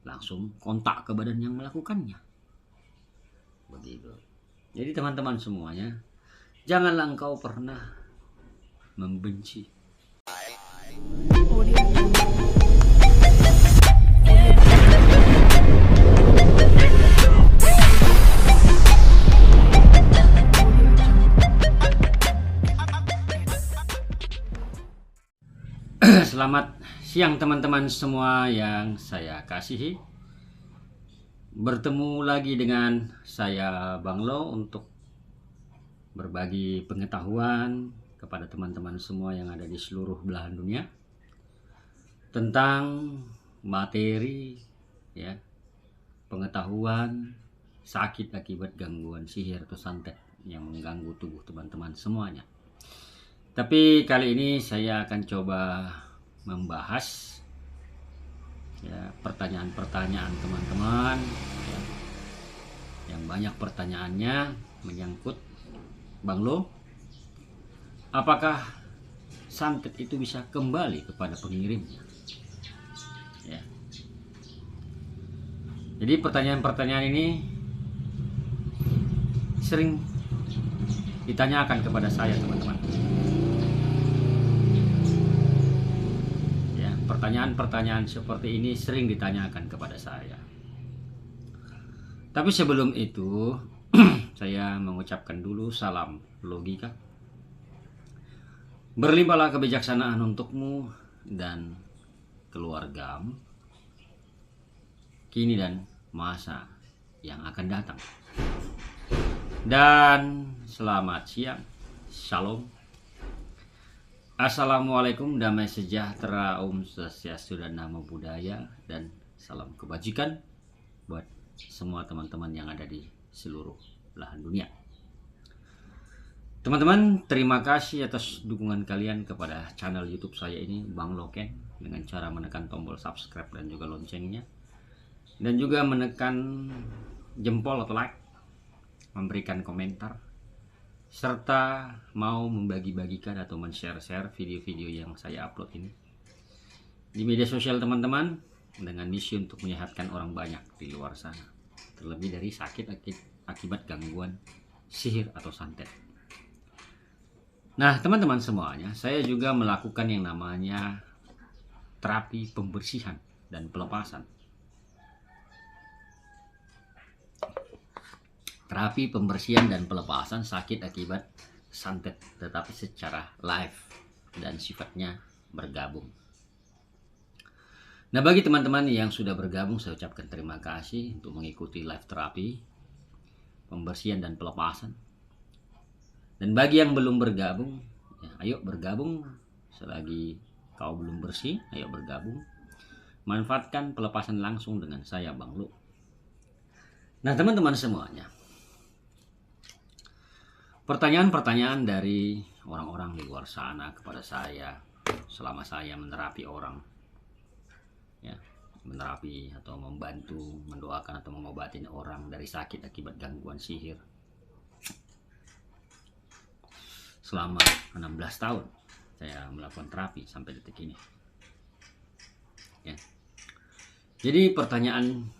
langsung kontak ke badan yang melakukannya. Begitu. Jadi teman-teman semuanya, janganlah engkau pernah membenci. Selamat siang teman-teman semua yang saya kasihi. Bertemu lagi dengan saya Bang Lo untuk berbagi pengetahuan kepada teman-teman semua yang ada di seluruh belahan dunia tentang materi ya, pengetahuan sakit akibat gangguan sihir atau santet yang mengganggu tubuh teman-teman semuanya. Tapi kali ini saya akan coba membahas ya, pertanyaan-pertanyaan teman-teman ya, yang banyak pertanyaannya menyangkut Bang Lo, apakah santet itu bisa kembali kepada pengirimnya ya. Jadi pertanyaan-pertanyaan ini sering ditanyakan kepada saya teman-teman. Pertanyaan-pertanyaan seperti ini sering ditanyakan kepada saya. Tapi sebelum itu, saya mengucapkan dulu salam logika. Berlimpahlah kebijaksanaan untukmu dan keluargamu kini dan masa yang akan datang. Dan selamat siang. Shalom. Assalamualaikum, damai sejahtera, Om Swastiastu dan Namo Buddhaya, dan salam kebajikan buat semua teman-teman yang ada di seluruh belahan dunia. Teman-teman, terima kasih atas dukungan kalian kepada channel YouTube saya ini, Bang Loken, dengan cara menekan tombol subscribe dan juga loncengnya, dan juga menekan jempol atau like, memberikan komentar, serta mau membagi-bagikan atau men-share video-video yang saya upload ini di media sosial teman-teman, dengan misi untuk menyehatkan orang banyak di luar sana, terlebih dari sakit akibat gangguan sihir atau santet. Nah teman-teman semuanya, saya juga melakukan yang namanya terapi pembersihan dan pelepasan. Terapi pembersihan dan pelepasan sakit akibat santet, tetapi secara live dan sifatnya bergabung. Nah, bagi teman-teman yang sudah bergabung, saya ucapkan terima kasih untuk mengikuti live terapi pembersihan dan pelepasan. Dan bagi yang belum bergabung, ya, ayo bergabung. Selagi kau belum bersih, ayo bergabung. Manfaatkan pelepasan langsung dengan saya, Bang Lu. Nah, teman-teman semuanya, pertanyaan-pertanyaan dari orang-orang di luar sana kepada saya selama saya menerapi orang ya, menerapi atau membantu, mendoakan atau mengobatin orang dari sakit akibat gangguan sihir selama 16 tahun saya melakukan terapi sampai detik ini ya. Jadi pertanyaan,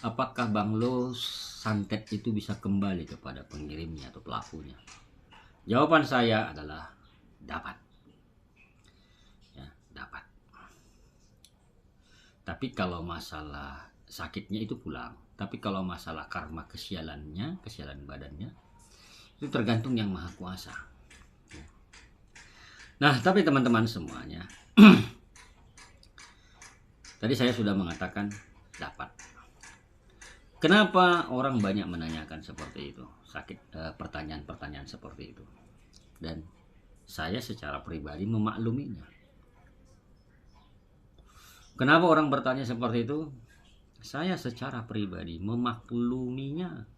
apakah Bang Lo santet itu bisa kembali kepada pengirimnya atau pelakunya? Jawaban saya adalah dapat. Ya, dapat. Tapi kalau masalah sakitnya itu pulang. Tapi kalau masalah karma kesialannya, kesialan badannya, itu tergantung Yang Maha Kuasa. Ya. Nah, tapi teman-teman semuanya, tadi saya sudah mengatakan dapat. Kenapa orang banyak menanyakan seperti itu, pertanyaan-pertanyaan seperti itu, dan saya secara pribadi memakluminya. Kenapa orang bertanya seperti itu? Saya secara pribadi memakluminya,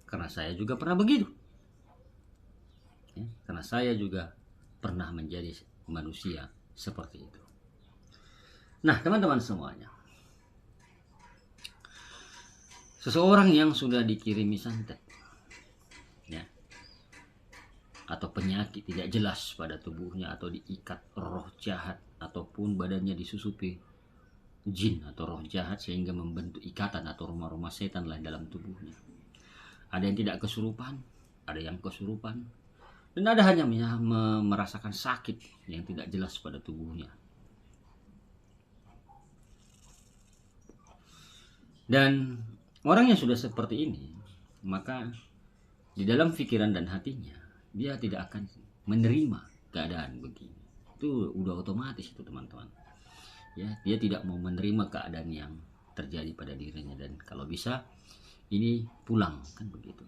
karena saya juga pernah begitu ya, karena saya juga pernah menjadi manusia seperti itu. Nah teman-teman semuanya, seseorang yang sudah dikirimi santet ya, atau penyakit tidak jelas pada tubuhnya, atau diikat roh jahat, ataupun badannya disusupi jin atau roh jahat sehingga membentuk ikatan atau rumah-rumah setan lain dalam tubuhnya. Ada yang tidak kesurupan, ada yang kesurupan, dan ada hanya merasakan sakit yang tidak jelas pada tubuhnya. Dan orang yang sudah seperti ini, maka di dalam pikiran dan hatinya dia tidak akan menerima keadaan begini. Itu udah otomatis itu teman-teman. Ya, dia tidak mau menerima keadaan yang terjadi pada dirinya, dan kalau bisa ini pulang, kan begitu.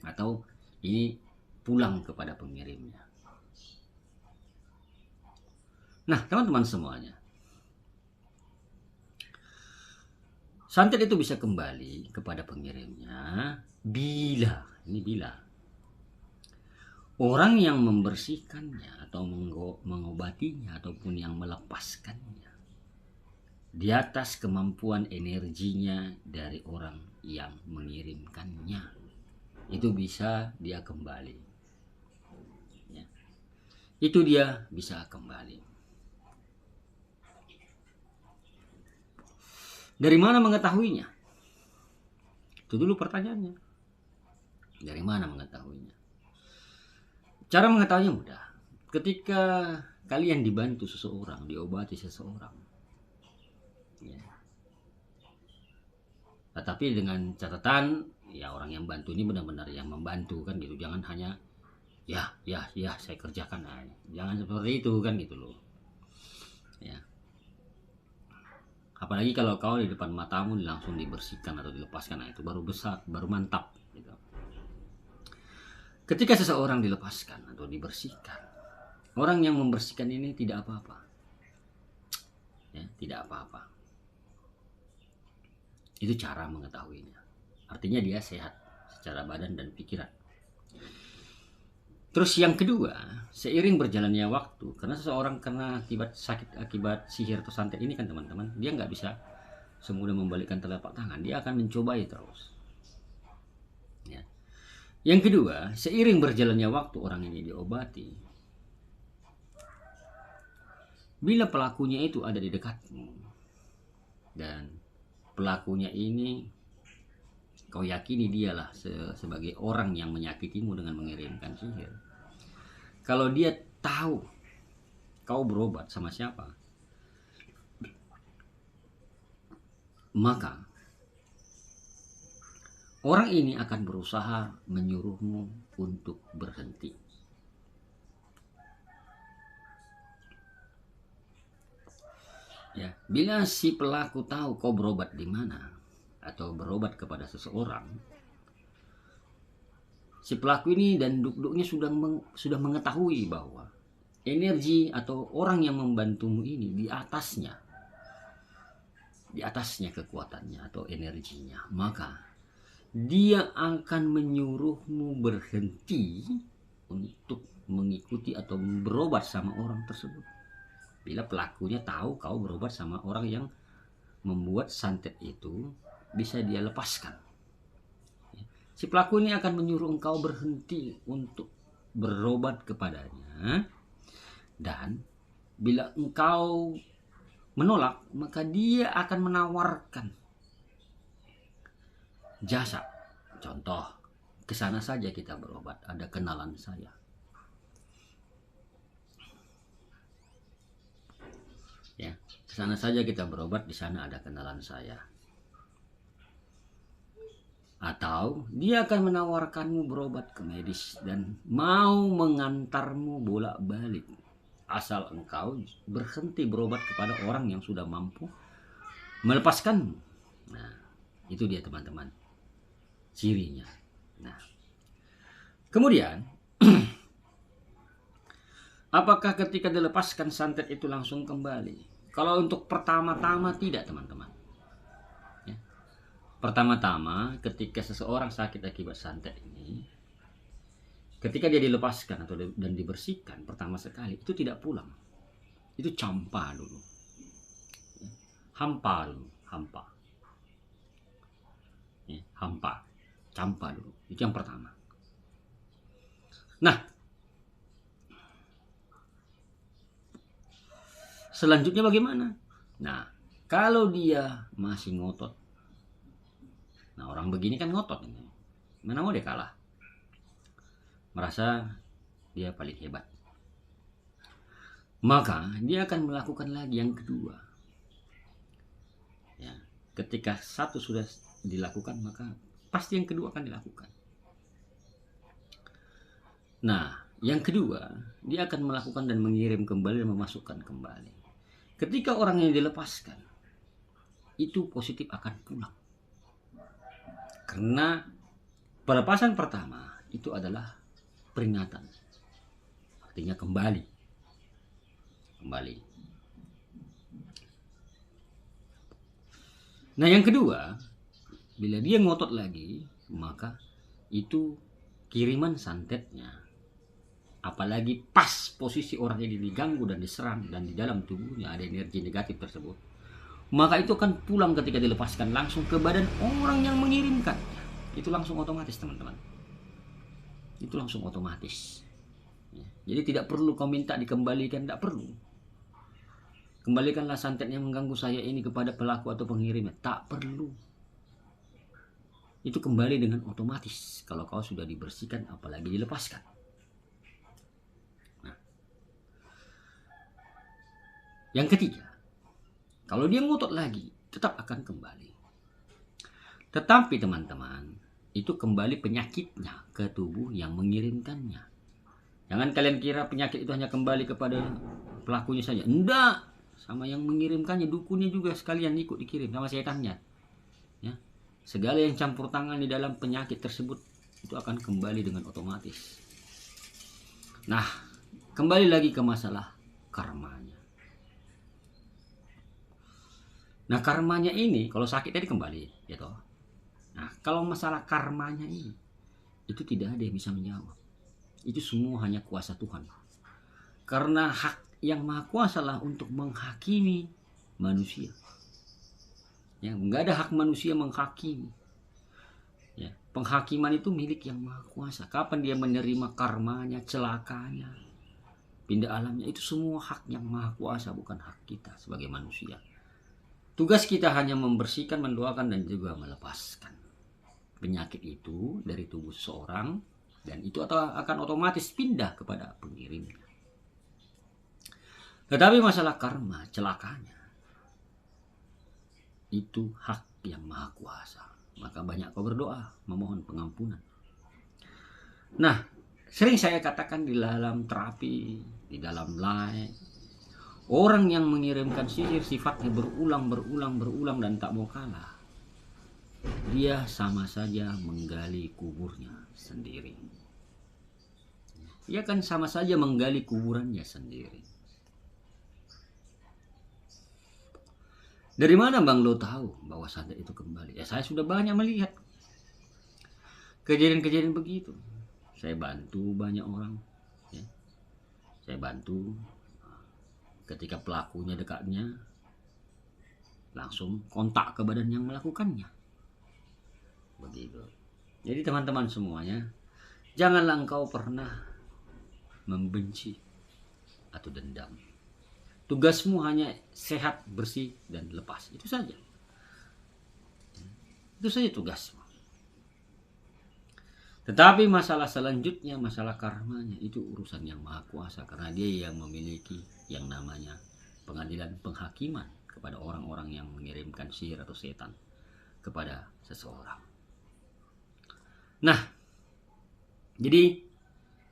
Atau ini pulang kepada pengirimnya. Nah, teman-teman semuanya, santet itu bisa kembali kepada pengirimnya bila orang yang membersihkannya atau mengobatinya ataupun yang melepaskannya di atas kemampuan energinya dari orang yang mengirimkannya, itu bisa dia kembali. Ya. Itu dia bisa kembali. Dari mana mengetahuinya? Itu dulu pertanyaannya. Dari mana mengetahuinya? Cara mengetahuinya mudah. Ketika kalian dibantu seseorang, diobati seseorang, ya. Tetapi dengan catatan, ya orang yang bantu ini benar-benar yang membantu, kan gitu. Jangan hanya ya saya kerjakan aja. Jangan seperti itu, kan gitu loh. Ya. Apalagi kalau kau di depan matamu langsung dibersihkan atau dilepaskan, nah itu baru besar, baru mantap gitu. Ketika seseorang dilepaskan atau dibersihkan, orang yang membersihkan ini tidak apa-apa. Ya, tidak apa-apa. Itu cara mengetahuinya. Artinya dia sehat secara badan dan pikiran. Terus yang kedua, seiring berjalannya waktu, karena seseorang kena akibat sakit akibat sihir atau santet ini kan teman-teman, dia nggak bisa semudah membalikkan telapak tangan, dia akan mencobai terus. Ya. Yang kedua, seiring berjalannya waktu orang ini diobati, bila pelakunya itu ada di dekatmu dan pelakunya ini kau yakini dialah sebagai orang yang menyakitimu dengan mengirimkan sihir. Kalau dia tahu kau berobat sama siapa, maka orang ini akan berusaha menyuruhmu untuk berhenti. Ya, bila si pelaku tahu kau berobat di mana atau berobat kepada seseorang, si pelaku ini dan duk-duknya sudah mengetahui bahwa energi atau orang yang membantumu ini di atasnya kekuatannya atau energinya, maka dia akan menyuruhmu berhenti untuk mengikuti atau berobat sama orang tersebut. Bila pelakunya tahu kau berobat sama orang yang membuat santet itu, bisa dia lepaskan. Si pelaku ini akan menyuruh engkau berhenti untuk berobat kepadanya. Dan bila engkau menolak, maka dia akan menawarkan jasa. Contoh, kesana saja kita berobat, ada kenalan saya. Ya, kesana saja kita berobat, di sana ada kenalan saya. Atau dia akan menawarkanmu berobat ke medis dan mau mengantarmu bolak-balik, asal engkau berhenti berobat kepada orang yang sudah mampu melepaskanmu. Nah, itu dia teman-teman, cirinya. Nah, kemudian apakah ketika dilepaskan santet itu langsung kembali? Kalau untuk pertama-tama tidak, teman-teman. Ya. Pertama-tama ketika seseorang sakit akibat santet ini, ketika dia dilepaskan atau dan dibersihkan pertama sekali, itu tidak pulang. Itu campa dulu. Ya. Hampa dulu, hampa. Ya, hampa, campa dulu. Itu yang pertama. Nah, selanjutnya bagaimana? Nah, kalau dia masih ngotot, nah orang begini kan ngotot ini, mana mau dia kalah, merasa dia paling hebat, maka dia akan melakukan lagi yang kedua. Ya, ketika satu sudah dilakukan, maka pasti yang kedua akan dilakukan. Nah, yang kedua, dia akan melakukan dan mengirim kembali dan memasukkan kembali. Ketika orang yang dilepaskan, itu positif akan pulang. Karena pelepasan pertama itu adalah peringatan. Artinya kembali. Nah, yang kedua, bila dia ngotot lagi, maka itu kiriman santetnya. Apalagi pas posisi orang ini diganggu dan diserang dan di dalam tubuhnya ada energi negatif tersebut, maka itu akan pulang ketika dilepaskan langsung ke badan orang yang mengirimkan. Itu langsung otomatis, teman-teman. Itu langsung otomatis. Jadi tidak perlu kau minta dikembalikan, tidak perlu. Kembalikanlah santet yang mengganggu saya ini kepada pelaku atau pengirimnya, tak perlu. Itu kembali dengan otomatis kalau kau sudah dibersihkan, apalagi dilepaskan. Nah, yang ketiga, kalau dia ngotot lagi, tetap akan kembali. Tetapi teman-teman, itu kembali penyakitnya ke tubuh yang mengirimkannya. Jangan kalian kira penyakit itu hanya kembali kepada pelakunya saja. Enggak, sama yang mengirimkannya, dukunnya juga sekalian ikut dikirim sama setannya. Ya. Segala yang campur tangan di dalam penyakit tersebut itu akan kembali dengan otomatis. Nah, kembali lagi ke masalah karmanya. Nah, karmanya ini kalau sakit tadi kembali, ya toh. Nah, kalau masalah karmanya ini itu tidak ada yang bisa menjawab. Itu semua hanya kuasa Tuhan. Karena hak yang maha kuasa lah untuk menghakimi manusia. Ya, enggak ada hak manusia menghakimi. Ya, penghakiman itu milik yang maha kuasa. Kapan dia menerima karmanya, celakanya, pindah alamnya, itu semua hak yang maha kuasa, bukan hak kita sebagai manusia. Tugas kita hanya membersihkan, mendoakan, dan juga melepaskan penyakit itu dari tubuh seseorang, dan itu akan otomatis pindah kepada pengirimnya. Tetapi masalah karma, celakanya, itu hak yang maha kuasa. Maka banyak kau berdoa, memohon pengampunan. Nah, sering saya katakan di dalam terapi, di dalam live, orang yang mengirimkan sihir sifatnya berulang dan tak mau kalah. Dia sama saja menggali kuburnya sendiri. Dia kan sama saja menggali kuburannya sendiri. Dari mana Bang Lo tahu bahwa santet itu kembali? Ya saya sudah banyak melihat kejadian-kejadian begitu. Saya bantu banyak orang. Ya. Saya bantu ketika pelakunya dekatnya, langsung kontak ke badan yang melakukannya. Begitu. Jadi teman-teman semuanya, janganlah engkau pernah membenci atau dendam. Tugasmu hanya sehat, bersih, dan lepas. Itu saja. Itu saja tugasmu. Tetapi masalah selanjutnya, masalah karmanya, itu urusan yang maha kuasa. Karena dia yang memiliki yang namanya pengadilan penghakiman kepada orang-orang yang mengirimkan sihir atau setan kepada seseorang. Nah, jadi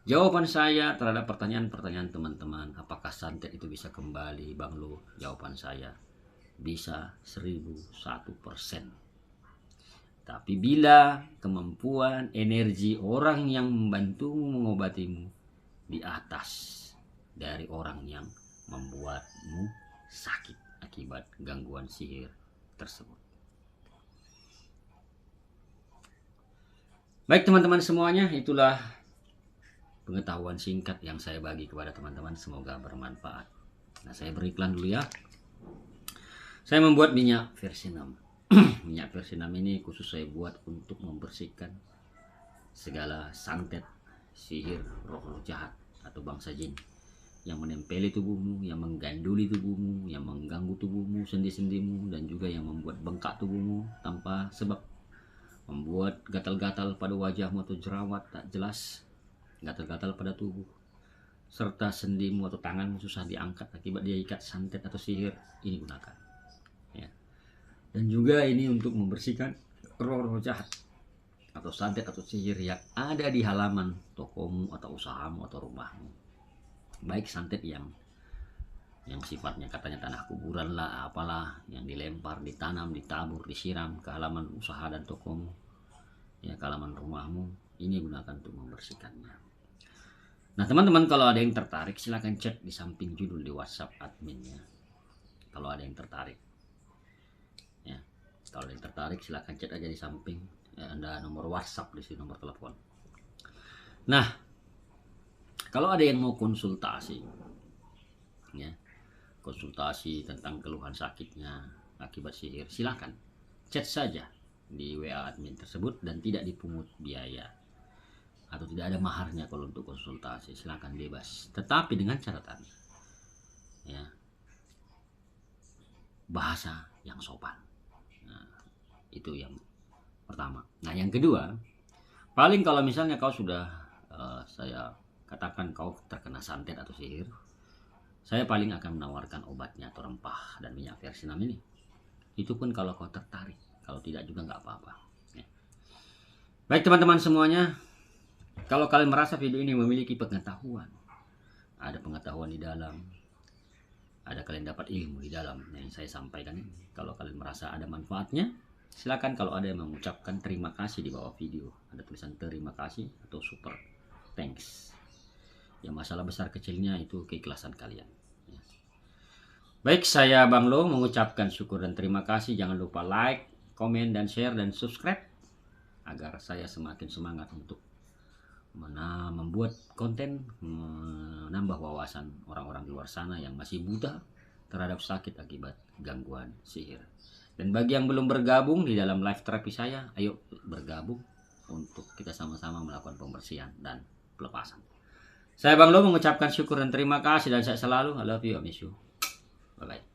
jawaban saya terhadap pertanyaan-pertanyaan teman-teman, apakah santet itu bisa kembali, Bang Lo? Jawaban saya, bisa 1001%. Tapi bila kemampuan energi orang yang membantumu mengobatimu di atas dari orang yang membuatmu sakit akibat gangguan sihir tersebut. Baik teman-teman semuanya, itulah pengetahuan singkat yang saya bagi kepada teman-teman, semoga bermanfaat. Nah, saya beriklan dulu ya. Saya membuat minyak versi 6. Minyak versi 6 ini khusus saya buat untuk membersihkan segala santet, sihir, roh-roh jahat atau bangsa jin yang menempeli tubuhmu, yang mengganduli tubuhmu, yang mengganggu tubuhmu, sendi-sendimu, dan juga yang membuat bengkak tubuhmu tanpa sebab, membuat gatal-gatal pada wajahmu atau jerawat tak jelas, gatal-gatal pada tubuh, serta sendimu atau tanganmu susah diangkat akibat dia ikat santet atau sihir, ini gunakan. Ya. Dan juga ini untuk membersihkan roh-roh jahat atau santet atau sihir yang ada di halaman tokomu atau usahamu atau rumahmu. Baik santet yang sifatnya katanya tanah kuburan lah, apalah, yang dilempar, ditanam, ditabur, disiram ke halaman usaha dan tokomu, ya, ke halaman rumahmu, ini gunakan untuk membersihkannya. Nah teman-teman, kalau ada yang tertarik silahkan chat di samping judul di WhatsApp adminnya. Kalau ada yang tertarik, ya, kalau ada yang tertarik silahkan chat aja di samping. Ya, ada nomor WhatsApp di sini, nomor telepon. Nah, kalau ada yang mau konsultasi, ya, konsultasi tentang keluhan sakitnya akibat sihir, silahkan chat saja di WA admin tersebut dan tidak dipungut biaya atau tidak ada maharnya. Kalau untuk konsultasi silahkan bebas, tetapi dengan catatan, ya, bahasa yang sopan. Nah, itu yang pertama. Nah yang kedua, paling kalau misalnya kau sudah saya katakan kau terkena santet atau sihir, saya paling akan menawarkan obatnya atau rempah dan minyak versinam ini. Itu pun kalau kau tertarik, kalau tidak juga nggak apa-apa, ya. Baik teman-teman semuanya, kalau kalian merasa video ini memiliki pengetahuan, ada pengetahuan di dalam, ada kalian dapat ilmu di dalam yang saya sampaikan ini, kalau kalian merasa ada manfaatnya, silakan. Kalau ada yang mengucapkan terima kasih di bawah video, ada tulisan terima kasih atau super thanks. Yang masalah besar kecilnya itu keikhlasan kalian, ya. Baik, saya Bang Lo mengucapkan syukur dan terima kasih. Jangan lupa like, komen, dan share, dan subscribe agar saya semakin semangat untuk membuat konten, menambah wawasan orang-orang di luar sana yang masih buta terhadap sakit akibat gangguan sihir. Dan bagi yang belum bergabung di dalam live terapi saya, ayo bergabung untuk kita sama-sama melakukan pembersihan dan pelepasan. Saya Bang Lo mengucapkan syukur dan terima kasih, dan saya selalu I love you, I miss you. Bye-bye.